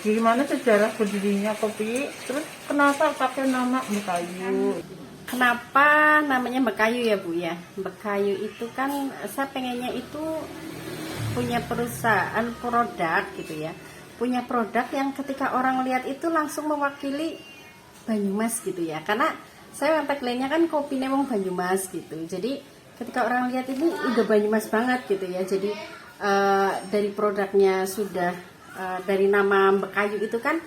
gimana sejarah berdirinya kopi? Terus kenapa pakai nama Bekayu? Kenapa namanya Bekayu ya Bu ya? Bekayu itu kan saya pengennya itu punya perusahaan produk gitu ya. Punya produk yang ketika orang lihat itu langsung mewakili Banyumas gitu ya. Karena saya tagline-nya kan kopi nemong Banyumas gitu. Jadi ketika orang lihat ini udah Banyumas banget gitu ya. Jadi dari produknya sudah dari nama Bekayu itu kan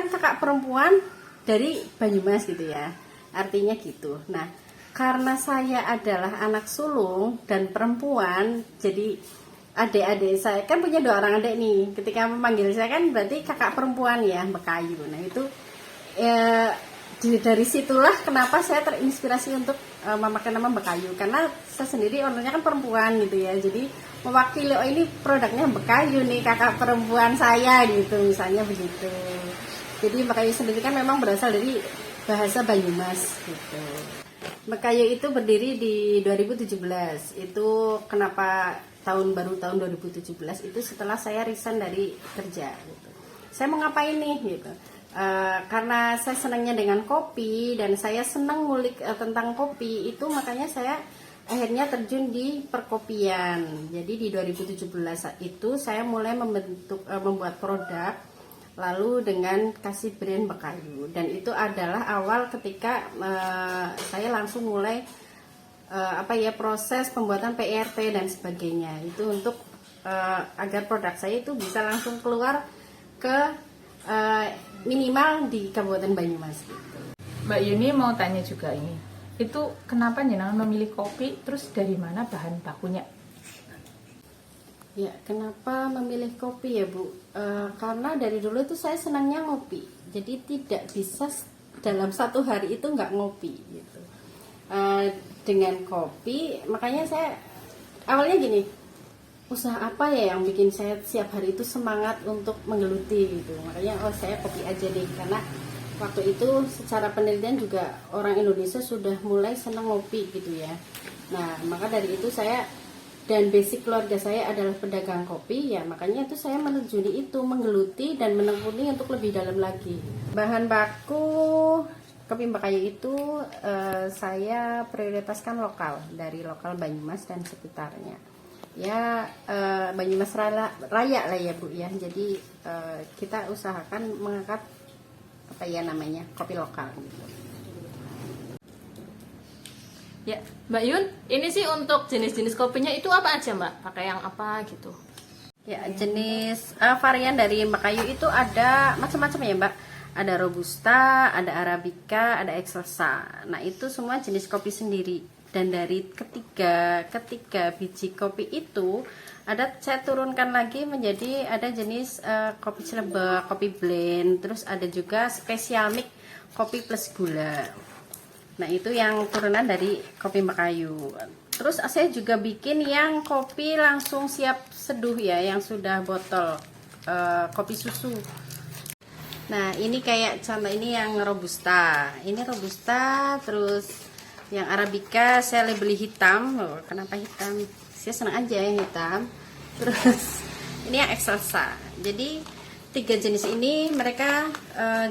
kakak perempuan dari Banyumas gitu ya. Artinya gitu. Nah, karena saya adalah anak sulung dan perempuan, jadi adik-adik saya kan punya 2 orang adik nih. Ketika memanggil saya kan berarti kakak perempuan ya, Bekayu. Nah, itu dari situlah kenapa saya terinspirasi untuk memakai nama Bekayu, karena saya sendiri orangnya kan perempuan gitu ya. Jadi mewakili, oh ini produknya Bekayu nih, kakak perempuan saya gitu, misalnya begitu. Jadi Bekayu sendiri kan memang berasal dari bahasa Banyumas gitu. Bekayu itu berdiri di 2017. Itu kenapa tahun 2017 itu setelah saya resign dari kerja gitu. Saya mau ngapain nih gitu. Karena saya senangnya dengan kopi dan saya senang ngulik tentang kopi itu, makanya saya akhirnya terjun di perkopian. Jadi di 2017 itu saya mulai membuat produk, lalu dengan kasih brand Bekayu, dan itu adalah awal ketika saya langsung mulai proses pembuatan PRT dan sebagainya, itu untuk agar produk saya itu bisa langsung keluar ke minimal di Kabupaten Banyumas gitu. Mbak Yuni mau tanya juga ini, itu kenapa jenengan memilih kopi, terus dari mana bahan bakunya? Ya, kenapa memilih kopi ya Bu? Karena dari dulu itu saya senangnya ngopi, jadi tidak bisa dalam 1 hari itu nggak ngopi gitu. Dengan kopi, makanya saya awalnya gini, usaha apa ya yang bikin saya setiap hari itu semangat untuk menggeluti gitu. Makanya saya kopi aja deh, karena waktu itu secara penelitian juga orang Indonesia sudah mulai senang ngopi gitu ya. Nah, maka dari itu saya, dan basic keluarga saya adalah pedagang kopi ya, makanya itu saya menerjuni itu, menggeluti dan menekuni untuk lebih dalam lagi. Bahan baku kopi Bekayu itu saya prioritaskan lokal, dari lokal Banyumas dan sekitarnya. Ya Banyumas Raya lah ya Bu ya. Jadi kita usahakan mengangkat kopi lokal gitu. Ya, Mbak Yun, ini sih untuk jenis-jenis kopinya itu apa aja Mbak? Pakai yang apa gitu? Ya, jenis varian dari Bekayu itu ada macam-macam ya Mbak. Ada Robusta, ada Arabica, ada Excelsa. Nah, itu semua jenis kopi sendiri. Dan dari ketiga biji kopi itu saya turunkan lagi menjadi ada jenis kopi celebek, kopi blend, terus ada juga special mix kopi plus gula. Nah, itu yang turunan dari kopi Bekayu. Terus saya juga bikin yang kopi langsung siap seduh ya, yang sudah botol kopi susu. Nah, ini kayak contoh ini yang Robusta. Ini Robusta, terus yang Arabica saya labeli hitam. Oh, kenapa hitam? Saya senang aja yang hitam. Terus ini yang Excelsa. Jadi 3 jenis ini mereka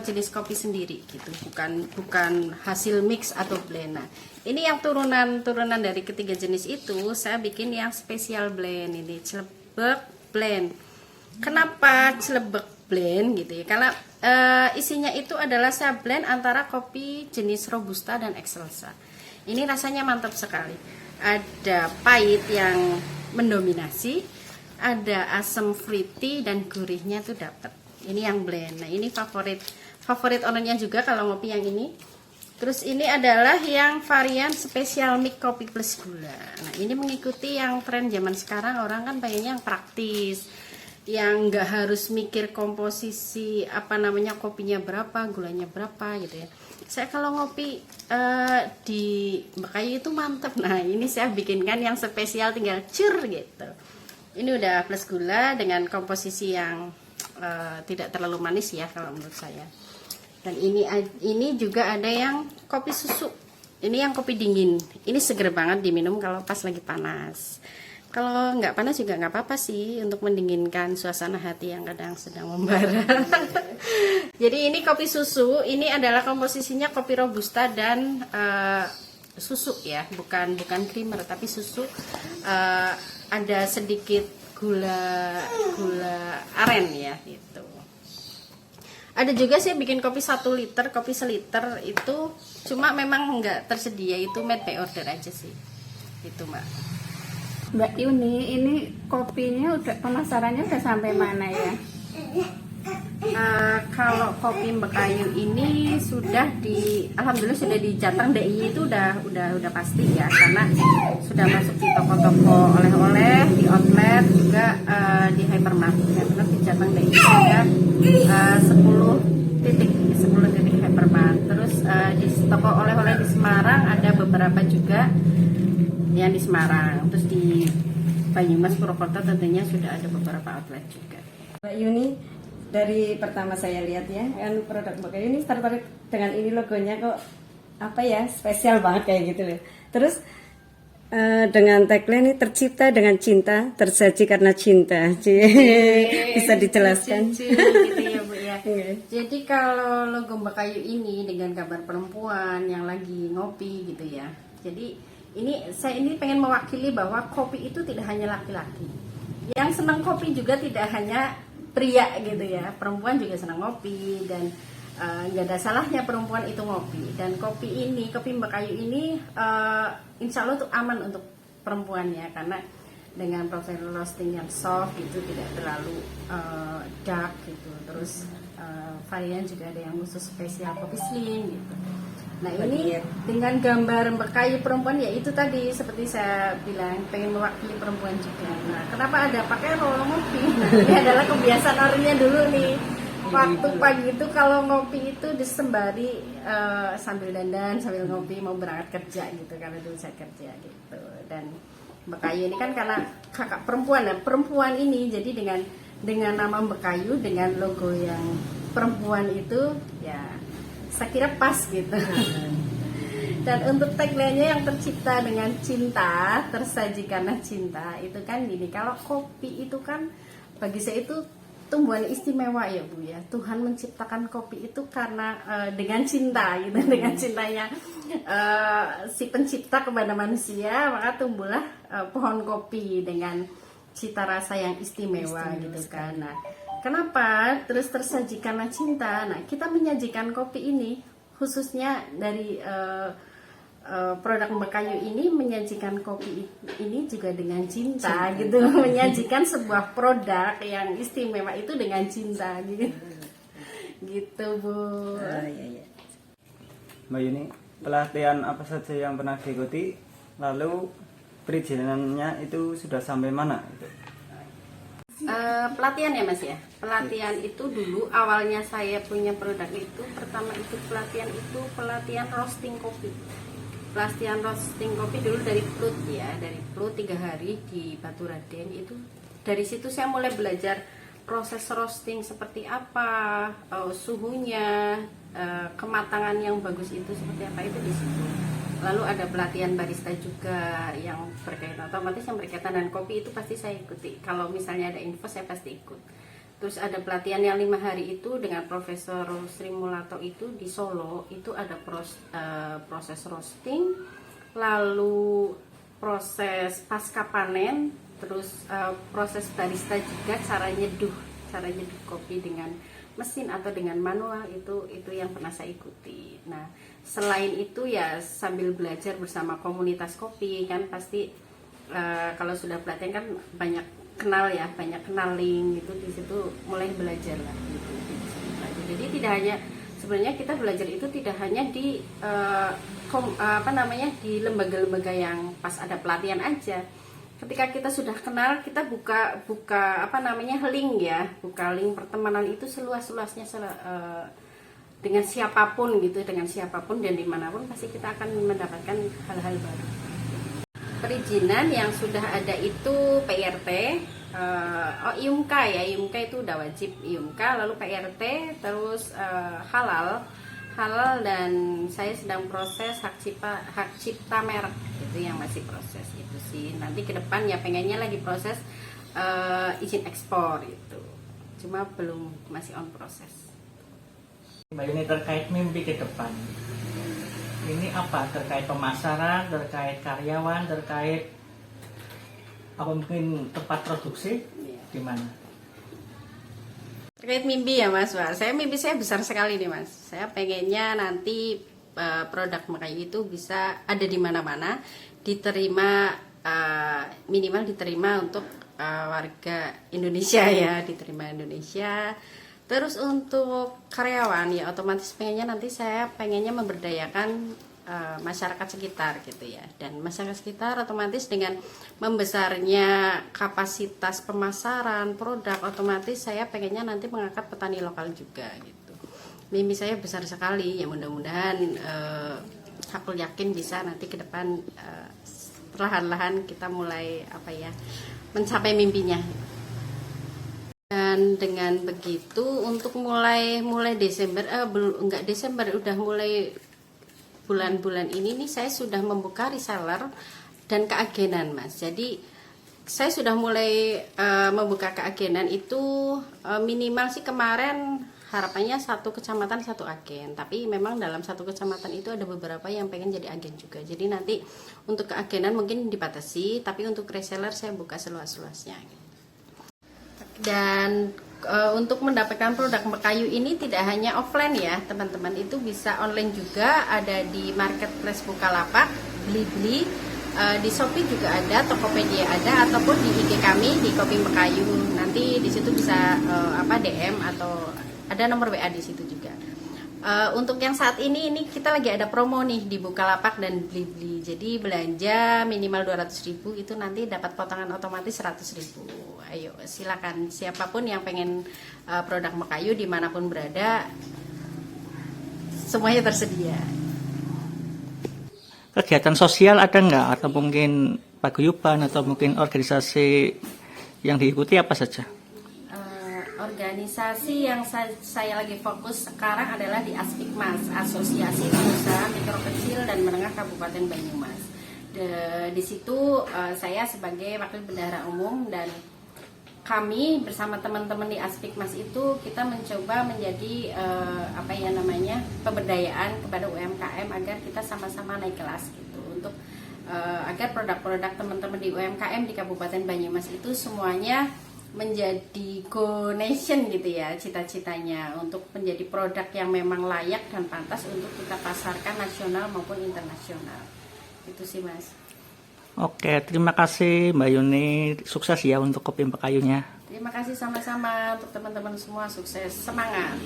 jenis kopi sendiri gitu, bukan hasil mix atau blend. Nah, ini yang turunan dari ketiga jenis itu saya bikin yang spesial blend, ini celebek blend. Kenapa celebek blend gitu ya? Karena isinya itu adalah saya blend antara kopi jenis Robusta dan Excelsa. Ini rasanya mantap sekali. Ada pahit yang mendominasi, ada asam fruity dan gurihnya tuh dapat. Ini yang blend. Nah, ini favorit orangnya juga kalau ngopi yang ini. Terus ini adalah yang varian spesial mix kopi plus gula. Nah, ini mengikuti yang tren zaman sekarang, orang kan pengennya yang praktis, yang nggak harus mikir komposisi kopinya berapa, gulanya berapa gitu ya. Saya kalau ngopi di Bekayu itu mantep. Nah, ini saya bikinkan yang spesial, tinggal cur gitu. Ini udah plus gula dengan komposisi yang tidak terlalu manis ya kalau menurut saya. Dan ini juga ada yang kopi susu. Ini yang kopi dingin. Ini seger banget diminum kalau pas lagi panas. Kalau nggak panas juga nggak apa-apa sih, untuk mendinginkan suasana hati yang kadang sedang membara. Jadi ini kopi susu, ini adalah komposisinya kopi robusta dan susu ya, bukan creamer tapi susu. Ada sedikit gula aren ya gitu. Ada juga sih bikin kopi 1 liter, kopi seliter itu, cuma memang nggak tersedia, itu made by order aja sih. Itu Mbak. Mbak Yuni, ini kopinya udah pemasarannya udah sampai mana ya? Kalau kopi Mekayu ini alhamdulillah sudah di Jateng DIY itu udah pasti ya, karena sudah masuk di toko-toko oleh-oleh, di outlet juga, di hypermarket. Karena di Jateng DIY ada 10 titik hypermarket. Terus di toko oleh-oleh di Semarang ada beberapa juga yang di Semarang. Terus di Banyumas, Purwokerto tentunya sudah ada beberapa outlet juga. Mbak Yuni, dari pertama saya lihat ya, kan produk Mbak Yuni tertarik dengan ini, logonya kok apa ya, spesial banget kayak gitu loh. Terus dengan tagline ini, tercipta dengan cinta, tersaji karena cinta. Bisa dijelaskan? Gitu ya Bu ya. Jadi kalau logo Mekayu ini dengan gambar perempuan yang lagi ngopi gitu ya. Jadi saya pengen mewakili bahwa kopi itu tidak hanya laki-laki. Yang senang kopi juga tidak hanya pria gitu ya, perempuan juga senang ngopi, dan nggak ada salahnya perempuan itu ngopi. Dan kopi Mekayu ini insya Allah tuh aman untuk perempuan ya, karena dengan proses roasting yang soft gitu, tidak terlalu dark gitu. Terus varian juga ada yang khusus spesial kopi slim gitu. Nah ini dengan gambar Mekayu perempuan, ya itu tadi seperti saya bilang, pengen mewakili perempuan juga. Nah kenapa ada pakai rolong ngopi? Nah, ini adalah kebiasaan orangnya dulu nih. Waktu pagi itu kalau ngopi itu disembari sambil dandan, sambil ngopi mau berangkat kerja gitu, karena dulu saya kerja gitu. Dan Mekayu ini kan karena kakak perempuan, dan perempuan ini jadi dengan nama Mekayu, dengan logo yang perempuan itu ya saya kira pas gitu. Dan untuk tagline-nya yang tercipta dengan cinta, tersaji karena cinta, itu kan gini, kalau kopi itu kan bagi saya itu tumbuhan istimewa ya Bu ya. Tuhan menciptakan kopi itu karena dengan cinta gitu, dengan cintanya si pencipta kepada manusia, maka tumbuhlah pohon kopi dengan cita rasa yang istimewa gitu kan. Nah, kenapa terus tersaji karena cinta? Nah, kita menyajikan kopi ini khususnya dari produk Mekayu ini, menyajikan kopi ini juga dengan cinta gitu. Menyajikan sebuah produk yang istimewa itu dengan cinta gitu. Gitu Bu. Iya. Mbak Yuni, pelatihan apa saja yang pernah diikuti? Lalu perizinannya itu sudah sampai mana? Pelatihan ya Mas ya. Pelatihan itu dulu awalnya saya punya produk itu, pertama itu pelatihan roasting kopi. Pelatihan roasting kopi dulu dari Plut ya, dari Plut 3 hari di Batu Raden. Itu dari situ saya mulai belajar proses roasting seperti apa, suhunya, kematangan yang bagus itu seperti apa, itu di situ. Lalu ada pelatihan barista juga yang berkaitan, otomatis yang berkaitan dengan kopi itu pasti saya ikuti. Kalau misalnya ada info saya pasti ikut. Terus ada pelatihan yang 5 hari itu dengan Profesor Sri Mulato itu di Solo, itu ada proses roasting, lalu proses pasca panen, terus proses barista juga, cara nyeduh kopi dengan mesin atau dengan manual, itu yang pernah saya ikuti. Nah, selain itu ya sambil belajar bersama komunitas kopi kan pasti kalau sudah pelatihan kan banyak kenal link gitu, di situ mulai belajar lah gitu. Jadi tidak hanya, sebenarnya kita belajar itu tidak hanya di di lembaga-lembaga yang pas ada pelatihan aja. Ketika kita sudah kenal, kita buka link ya, buka link pertemanan itu seluas-luasnya dengan siapapun gitu, dan dimanapun pasti kita akan mendapatkan hal-hal baru. Perizinan yang sudah ada itu PRT, IUMKA ya, IUMKA itu udah wajib IUMKA, lalu PRT, terus halal halal dan saya sedang proses hak cipta merek, itu yang masih proses itu sih. Nanti ke depan ya pengennya lagi proses izin ekspor itu, cuma belum, masih on proses. Mbak Yuni, terkait mimpi ke depan, ini apa? Terkait pemasaran, terkait karyawan, terkait apa mungkin tempat produksi, gimana? Terkait mimpi ya Mas, wah, mimpi saya besar sekali nih Mas. Saya pengennya nanti produk Makayu itu bisa ada di mana-mana, diterima, minimal diterima untuk warga Indonesia ya, diterima Indonesia. Terus untuk karyawan ya otomatis pengennya nanti saya pengennya memberdayakan masyarakat sekitar gitu ya. Dan masyarakat sekitar otomatis dengan membesarnya kapasitas pemasaran produk, otomatis saya pengennya nanti mengangkat petani lokal juga gitu. Mimpi saya besar sekali ya, mudah-mudahan aku yakin bisa nanti ke depan perlahan-lahan kita mulai mencapai mimpinya. Dan dengan begitu untuk mulai Desember, enggak Desember, udah mulai bulan-bulan ini nih saya sudah membuka reseller dan keagenan Mas. Jadi saya sudah mulai membuka keagenan itu minimal sih kemarin harapannya satu kecamatan satu agen, tapi memang dalam satu kecamatan itu ada beberapa yang pengen jadi agen juga. Jadi nanti untuk keagenan mungkin dibatasi, tapi untuk reseller saya buka seluas-luasnya. Dan untuk mendapatkan produk Makayu ini tidak hanya offline ya teman-teman, itu bisa online juga, ada di marketplace Bukalapak, Blibli, di Shopee juga ada, Tokopedia ada, ataupun di IG kami di Kopi Makayu. Nanti di situ bisa DM atau ada nomor WA di situ juga. Untuk yang saat ini kita lagi ada promo nih di Bukalapak dan Blibli. Jadi belanja minimal 200.000 itu nanti dapat potongan otomatis 100.000. Ayo silakan siapapun yang pengen produk Makayu dimanapun berada, semuanya tersedia. Kegiatan sosial ada nggak? Atau mungkin paguyuban atau mungkin organisasi yang diikuti apa saja? Organisasi yang saya lagi fokus sekarang adalah di Aspikmas, Asosiasi Pengusaha Mikro Kecil dan Menengah Kabupaten Banyumas. Di situ saya sebagai wakil bendahara umum, dan kami bersama teman-teman di Aspikmas itu kita mencoba menjadi pemberdayaan kepada UMKM agar kita sama-sama naik kelas gitu, untuk agar produk-produk teman-teman di UMKM di Kabupaten Banyumas itu semuanya menjadi go nation gitu ya, cita-citanya untuk menjadi produk yang memang layak dan pantas untuk kita pasarkan nasional maupun internasional. Itu sih Mas. Oke, terima kasih Mbak Yuni, sukses ya untuk Kopi Makayunya. Terima kasih sama-sama untuk teman-teman semua, sukses, semangat.